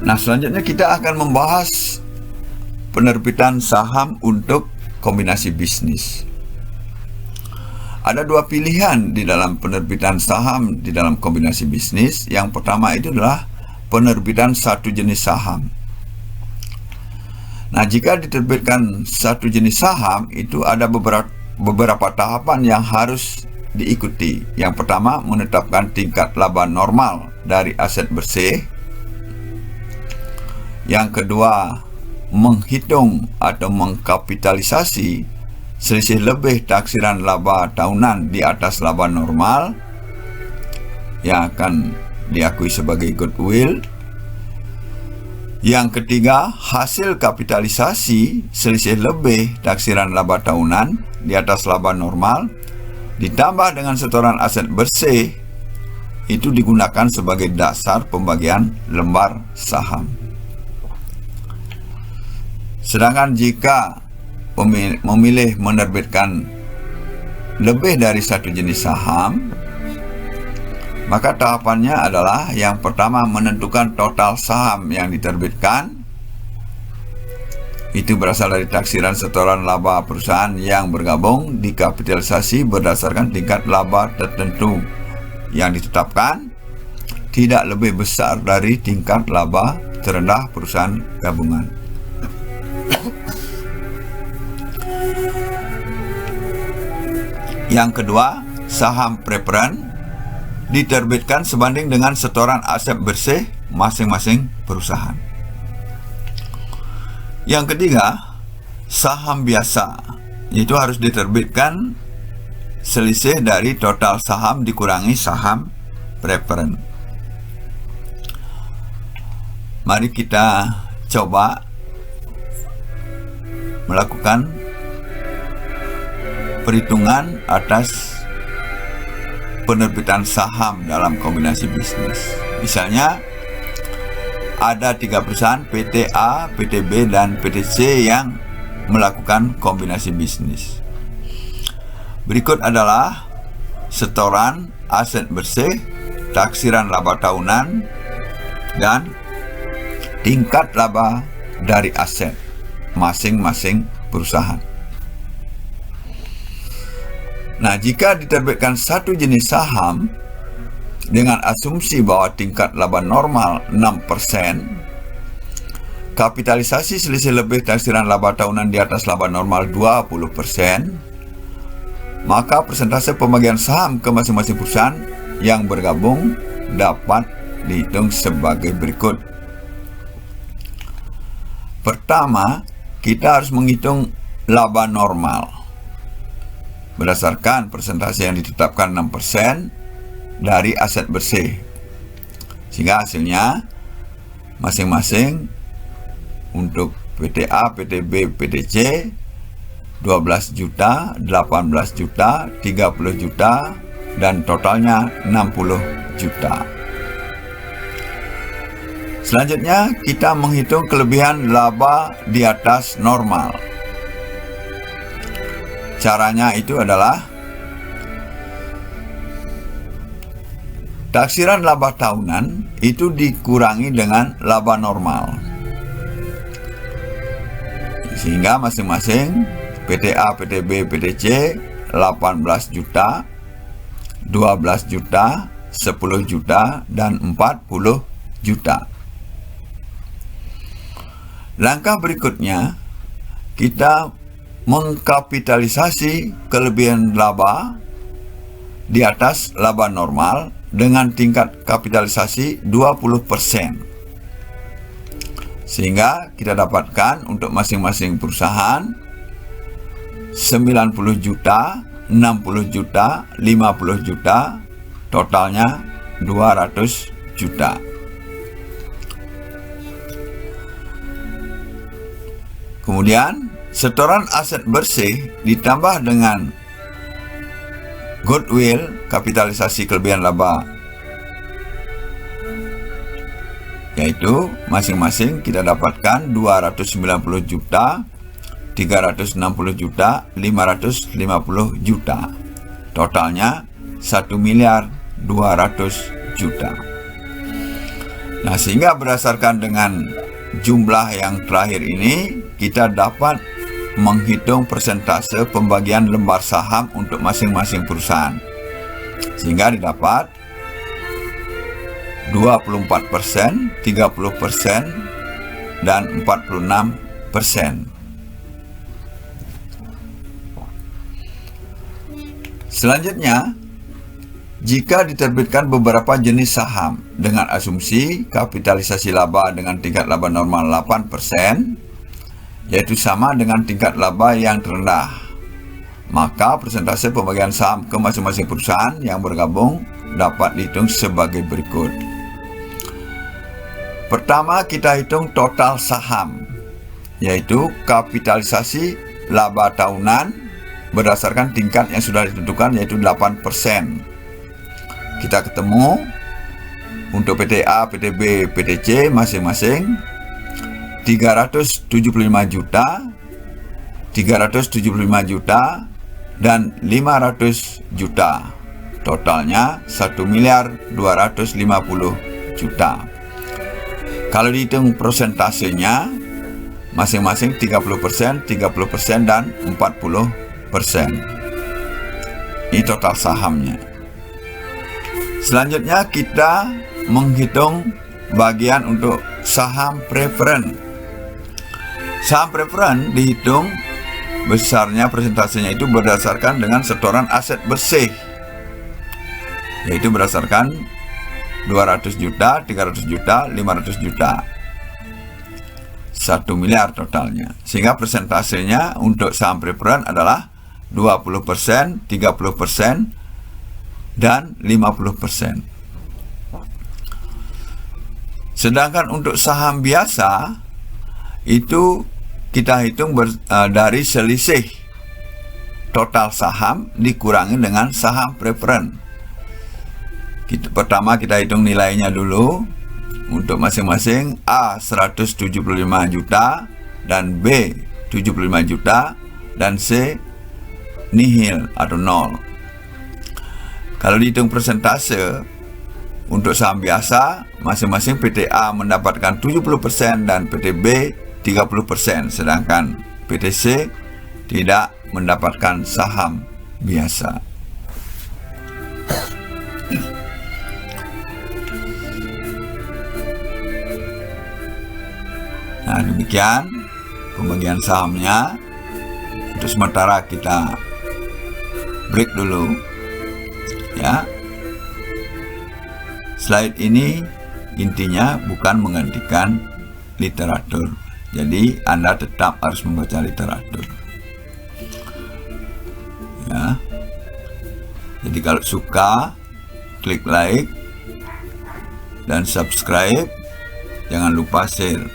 Nah, selanjutnya kita akan membahas penerbitan saham untuk kombinasi bisnis. Ada dua pilihan di dalam penerbitan saham di dalam kombinasi bisnis. Yang pertama itu adalah penerbitan satu jenis saham. Nah, jika diterbitkan satu jenis saham, itu ada beberapa tahapan yang harus diikuti. Yang pertama, menetapkan tingkat laba normal dari aset bersih. Yang kedua, menghitung atau mengkapitalisasi selisih lebih taksiran laba tahunan di atas laba normal yang akan diakui sebagai goodwill. Yang ketiga, hasil kapitalisasi selisih lebih taksiran laba tahunan di atas laba normal ditambah dengan setoran aset bersih itu digunakan sebagai dasar pembagian lembar saham. Sedangkan jika memilih menerbitkan lebih dari satu jenis saham, maka tahapannya adalah yang pertama, menentukan total saham yang diterbitkan. Itu berasal dari taksiran setoran laba perusahaan yang bergabung dikapitalisasi berdasarkan tingkat laba tertentu yang ditetapkan tidak lebih besar dari tingkat laba terendah perusahaan gabungan. Yang kedua, saham preferen diterbitkan sebanding dengan setoran aset bersih masing-masing perusahaan. Yang ketiga, saham biasa, itu harus diterbitkan selisih dari total saham dikurangi saham preferen. Mari kita coba melakukan perhitungan atas penerbitan saham dalam kombinasi bisnis. Misalnya ada 3 perusahaan, PT A, PT B, dan PT C yang melakukan kombinasi bisnis. Berikut adalah setoran aset bersih, taksiran laba tahunan, dan tingkat laba dari aset masing-masing perusahaan. Nah, jika diterbitkan satu jenis saham dengan asumsi bahwa tingkat laba normal 6%, kapitalisasi selisih lebih taksiran laba tahunan di atas laba normal 20%, maka persentase pembagian saham ke masing-masing perusahaan yang bergabung dapat dihitung sebagai berikut. Pertama, kita harus menghitung laba normal berdasarkan persentase yang ditetapkan 6% dari aset bersih, sehingga hasilnya masing-masing untuk PT A, PT B, PT C 12 juta, 18 juta, 30 juta, dan totalnya 60 juta. Selanjutnya, kita menghitung kelebihan laba di atas normal. Caranya itu adalah taksiran laba tahunan itu dikurangi dengan laba normal, sehingga masing-masing PT A, PT B, PT C 18 juta, 12 juta, 10 juta, dan 40 juta. Langkah berikutnya, kita mengkapitalisasi kelebihan laba di atas laba normal dengan tingkat kapitalisasi 20%. Sehingga kita dapatkan untuk masing-masing perusahaan 90 juta, 60 juta, 50 juta, totalnya 200 juta. Kemudian setoran aset bersih ditambah dengan goodwill, kapitalisasi kelebihan laba, yaitu masing-masing kita dapatkan 290 juta, 360 juta, 550 juta. Totalnya 1.200.000.000. Nah, sehingga berdasarkan dengan jumlah yang terakhir ini, kita dapat menghitung persentase pembagian lembar saham untuk masing-masing perusahaan. Sehingga didapat 24%, 30%, dan 46%. Selanjutnya, jika diterbitkan beberapa jenis saham dengan asumsi kapitalisasi laba dengan tingkat laba normal 8%, yaitu sama dengan tingkat laba yang terendah, maka persentase pembagian saham ke masing-masing perusahaan yang bergabung dapat dihitung sebagai berikut. Pertama, kita hitung total saham, yaitu kapitalisasi laba tahunan berdasarkan tingkat yang sudah ditentukan, yaitu 8%. Kita ketemu untuk PTA, PTB, PTC masing-masing 375 juta, 375 juta, dan 500 juta. Totalnya 1.250 juta. Kalau dihitung persentasenya, masing-masing 30%, 30%, dan 40%. Ini total sahamnya. Selanjutnya kita menghitung bagian untuk saham preferen. Saham preferen dihitung besarnya persentasenya itu berdasarkan dengan setoran aset bersih, yaitu berdasarkan 200 juta, 300 juta, 500 juta. 1 miliar totalnya. Sehingga persentasenya untuk saham preferen adalah 20%, 30%, dan 50%. Sedangkan untuk saham biasa, itu kita hitung dari selisih total saham dikurangi dengan saham preferen. Pertama kita hitung nilainya dulu. Untuk masing-masing A 175 juta, dan B 75 juta, dan C nihil atau 0. Kalau dihitung persentase untuk saham biasa, masing-masing PTA mendapatkan 70% dan PTB 30%, sedangkan PTC tidak mendapatkan saham biasa. Nah, demikian pembagian sahamnya. Untuk sementara kita break dulu ya. Slide ini intinya bukan menggantikan literatur, jadi Anda tetap harus membaca literatur ya. Jadi kalau suka, klik like dan subscribe, jangan lupa share.